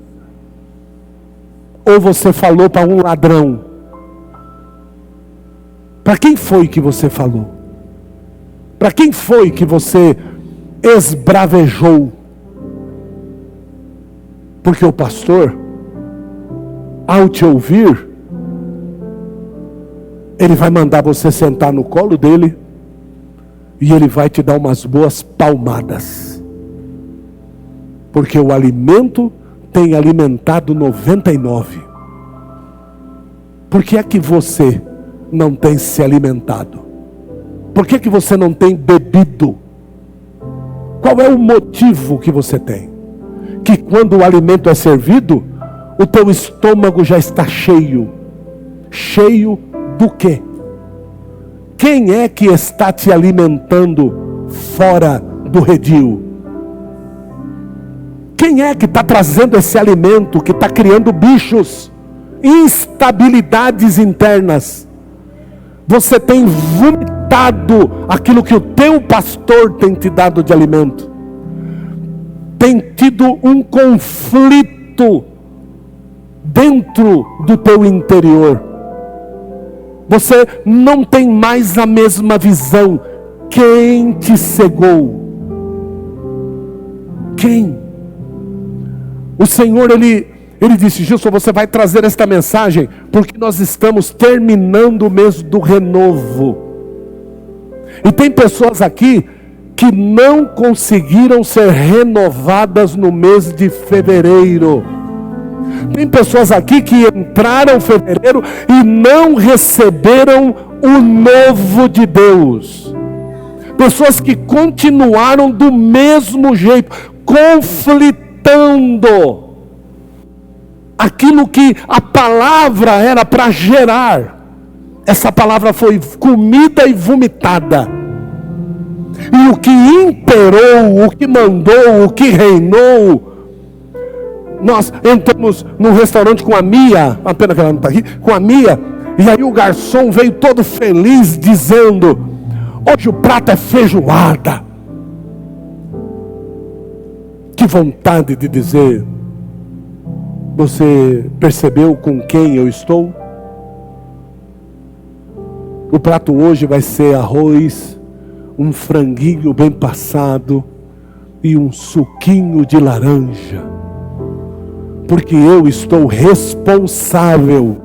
Ou você falou para um ladrão? Para quem foi que você falou? Para quem foi que você esbravejou? Porque o pastor, ao te ouvir, ele vai mandar você sentar no colo dele e ele vai te dar umas boas palmadas. Porque o alimento tem alimentado 99. Por que é que você não tem se alimentado? Por que você não tem bebido? Qual é o motivo que você tem? Que quando o alimento é servido, o teu estômago já está cheio. Cheio do quê? Quem é que está te alimentando fora do redil? Quem é que está trazendo esse alimento que está criando bichos, instabilidades internas? Você tem vomitado aquilo que o teu pastor tem te dado de alimento. Tem tido um conflito dentro do teu interior. Você não tem mais a mesma visão. Quem te cegou? Quem? O Senhor, Ele disse: Gilson, você vai trazer esta mensagem, porque nós estamos terminando o mês do renovo. E tem pessoas aqui que não conseguiram ser renovadas no mês de fevereiro. Tem pessoas aqui que entraram em fevereiro e não receberam o novo de Deus. Pessoas que continuaram do mesmo jeito, conflitando aquilo que a palavra era para gerar. Essa palavra foi comida e vomitada. E o que imperou, o que mandou, o que reinou. Nós entramos num restaurante com a Mia, a pena que ela não está aqui, com a Mia, e aí o garçom veio todo feliz dizendo: hoje o prato é feijoada. Que vontade de dizer: você percebeu com quem eu estou? O prato hoje vai ser arroz, um franguinho bem passado e um suquinho de laranja. Porque eu estou responsável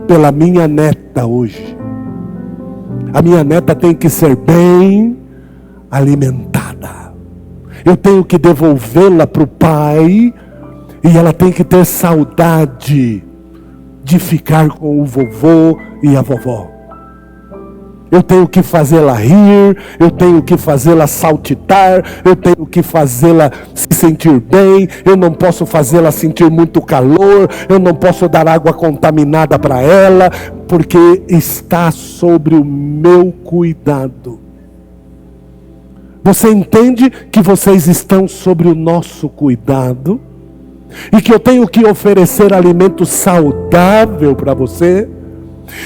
pela minha neta hoje. A minha neta tem que ser bem alimentada. Eu tenho que devolvê-la para o pai. E ela tem que ter saudade de ficar com o vovô e a vovó. Eu tenho que fazê-la rir, eu tenho que fazê-la saltitar, eu tenho que fazê-la se sentir bem, eu não posso fazê-la sentir muito calor, eu não posso dar água contaminada para ela, porque está sobre o meu cuidado. Você entende que vocês estão sobre o nosso cuidado? E que eu tenho que oferecer alimento saudável para você?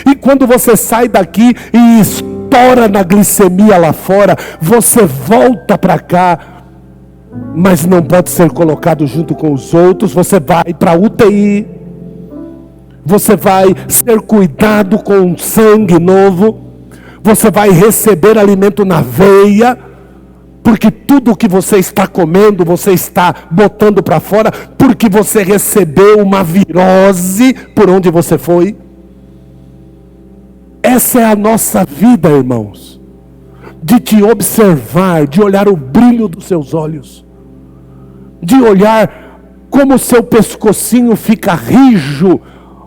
E quando você sai daqui e estoura na glicemia lá fora, você volta para cá, mas não pode ser colocado junto com os outros. Você vai para a UTI, você vai ser cuidado com sangue novo, você vai receber alimento na veia, porque tudo que você está comendo, você está botando para fora, porque você recebeu uma virose por onde você foi. Essa é a nossa vida, irmãos, de te observar, de olhar o brilho dos seus olhos, de olhar como o seu pescocinho fica rijo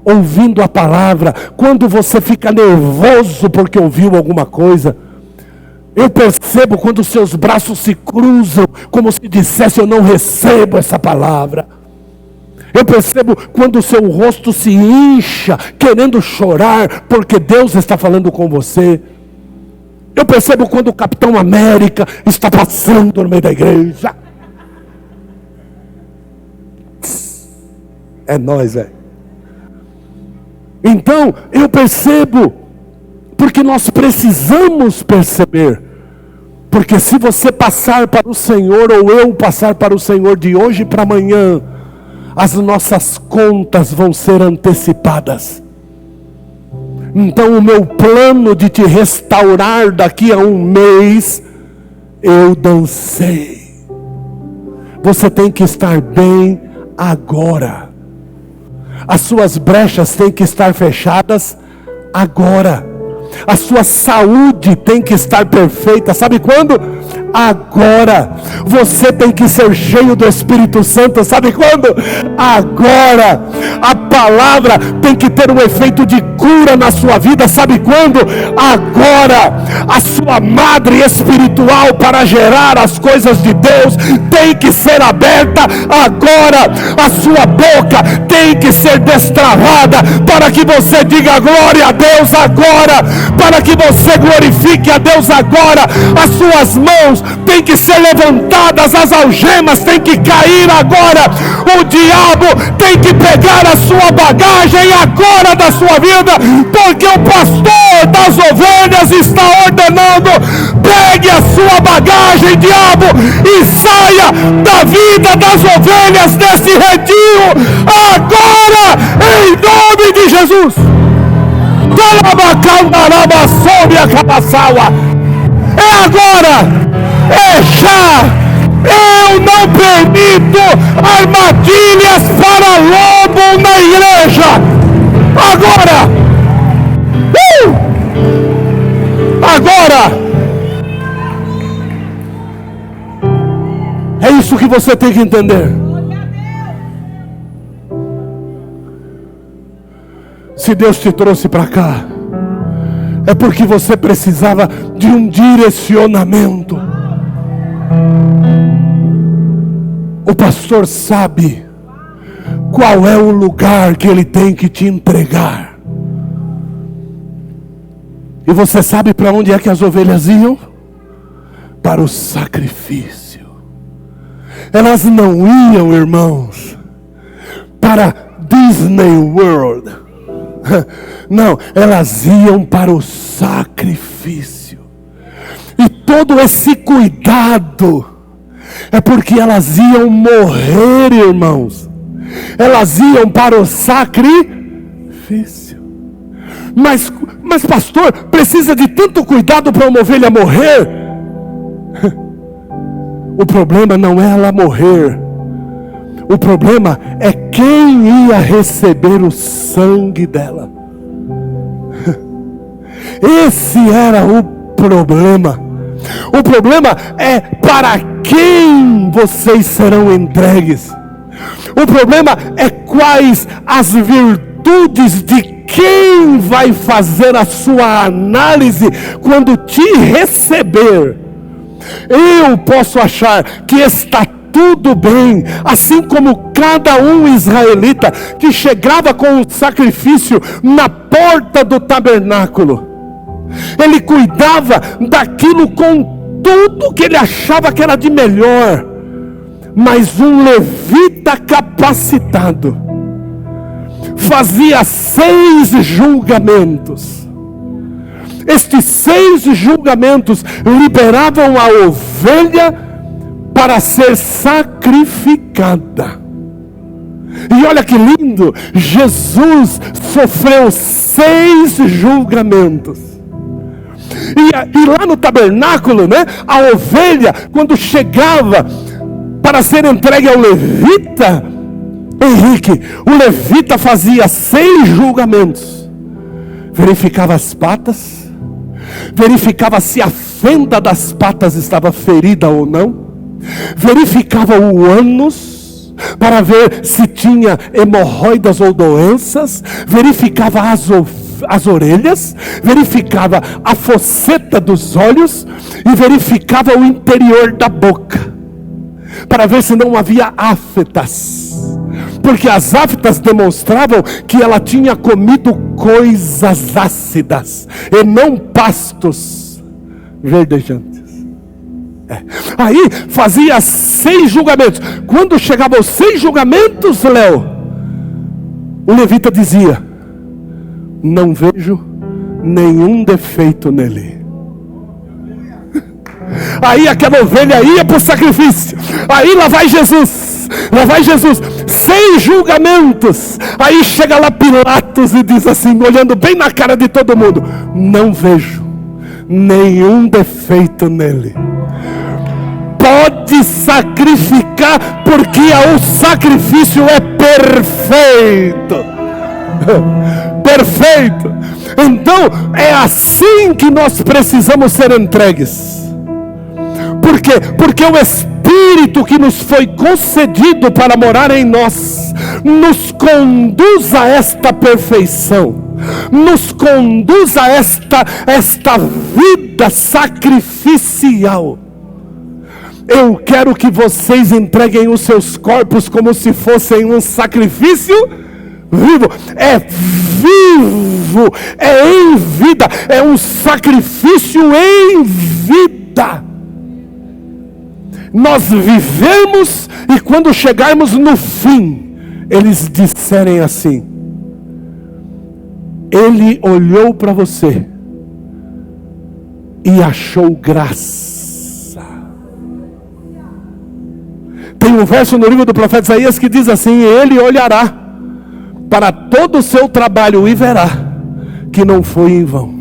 ouvindo a palavra, quando você fica nervoso porque ouviu alguma coisa. Eu percebo quando os seus braços se cruzam, como se dissesse: eu não recebo essa palavra. Eu percebo quando o seu rosto se incha, querendo chorar, porque Deus está falando com você. Eu percebo quando o Capitão América está passando no meio da igreja. É nós, é. Então, eu percebo, porque nós precisamos perceber. Porque se você passar para o Senhor, ou eu passar para o Senhor de hoje para amanhã, as nossas contas vão ser antecipadas. Então o meu plano de te restaurar daqui a um mês, eu dancei. Você tem que estar bem agora. As suas brechas têm que estar fechadas agora. A sua saúde tem que estar perfeita. Sabe quando? Agora você tem que ser cheio do Espírito Santo. Sabe quando? Agora. A palavra tem que ter um efeito de cura na sua vida. Sabe quando? Agora. A sua madre espiritual para gerar as coisas de Deus tem que ser aberta agora. A sua boca tem que ser destravada para que você diga glória a Deus agora, para que você glorifique a Deus agora. As suas mãos têm que ser levantadas, as algemas têm que cair agora. O diabo tem que pegar a sua bagagem agora da sua vida, porque o pastor das ovelhas está ordenando: pegue a sua bagagem, diabo, e saia da vida das ovelhas desse redil agora, em nome de Jesus. É agora, é já. Eu não permito armadilhas para lobo na igreja. Agora. Agora. É isso que você tem que entender. Se Deus te trouxe para cá, é porque você precisava de um direcionamento. O pastor sabe qual é o lugar que ele tem que te entregar. E você sabe para onde é que as ovelhas iam? Para o sacrifício. Elas não iam, irmãos, para Disney World. Não, elas iam para o sacrifício. E todo esse cuidado é porque elas iam morrer, irmãos. Elas iam para o sacrifício. Mas pastor, precisa de tanto cuidado para uma ovelha morrer? O problema não é ela morrer. O problema é quem ia receber o sangue dela. Esse era o problema. O problema é para quem vocês serão entregues. O problema é quais as virtudes de quem vai fazer a sua análise quando te receber. Eu posso achar que está tudo bem, assim como cada um israelita que chegava com o sacrifício na porta do tabernáculo. Ele cuidava daquilo com tudo que ele achava que era de melhor. Mas um levita capacitado fazia 6 julgamentos. Estes 6 julgamentos liberavam a ovelha para ser sacrificada. E olha que lindo, Jesus sofreu 6 julgamentos. E lá no tabernáculo, né, a ovelha, quando chegava para ser entregue ao levita, Henrique, o levita fazia 6 julgamentos. Verificava as patas, verificava se a fenda das patas estava ferida ou não, verificava o ânus para ver se tinha hemorroidas ou doenças, verificava as orelhas, verificava a fosseta dos olhos e verificava o interior da boca, para ver se não havia aftas, porque as aftas demonstravam que ela tinha comido coisas ácidas e não pastos verdejantes. Aí fazia 6 julgamentos. Quando chegavam os 6 julgamentos, Léo, o levita dizia: não vejo nenhum defeito nele. Aí aquela ovelha ia para o sacrifício. Aí lá vai Jesus. 6 julgamentos. Aí chega lá Pilatos e diz assim, olhando bem na cara de todo mundo: não vejo nenhum defeito nele. Pode sacrificar, porque o sacrifício é perfeito. Perfeito. Então é assim que nós precisamos ser entregues. Por quê? Porque o Espírito que nos foi concedido para morar em nós nos conduz a esta perfeição, nos conduz a esta vida sacrificial. Eu quero que vocês entreguem os seus corpos como se fossem um sacrifício vivo. É vivo, é em vida, é um sacrifício em vida. Nós vivemos, e quando chegarmos no fim, eles disserem assim: Ele olhou para você e achou graça. Tem um verso no livro do profeta Isaías que diz assim: Ele olhará para todo o seu trabalho e verá que não foi em vão.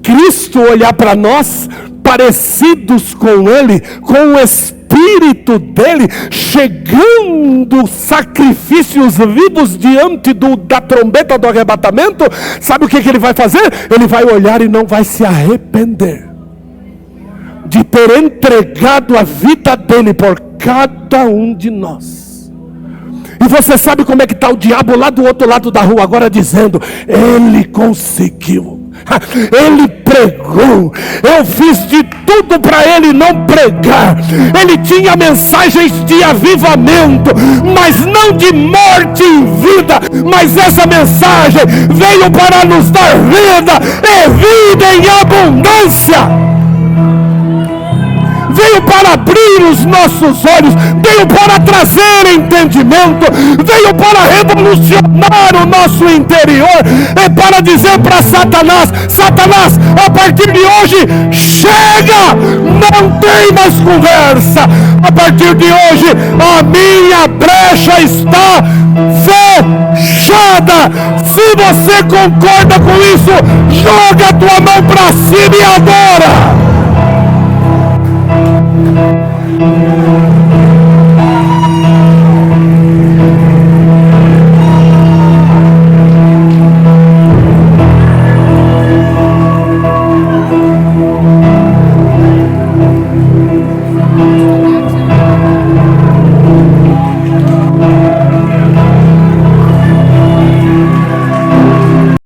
Cristo olhar para nós parecidos com Ele, com o Espírito dele, chegando sacrifícios vivos diante da trombeta do arrebatamento. Sabe o que Ele vai fazer? Ele vai olhar e não vai se arrepender de ter entregado a vida dele por cada um de nós. E você sabe como é que está o diabo lá do outro lado da rua agora, dizendo: Ele conseguiu, Ele pregou, eu fiz de tudo para ele não pregar. Ele tinha mensagens de avivamento, mas não de morte em vida. Mas essa mensagem veio para nos dar vida, e vida em abundância. Veio para abrir os nossos olhos, veio para trazer entendimento, veio para revolucionar o nosso interior. É para dizer para Satanás: Satanás, a partir de hoje, chega, não tem mais conversa. A partir de hoje, a minha brecha está fechada. Se você concorda com isso, joga a tua mão para cima e adora.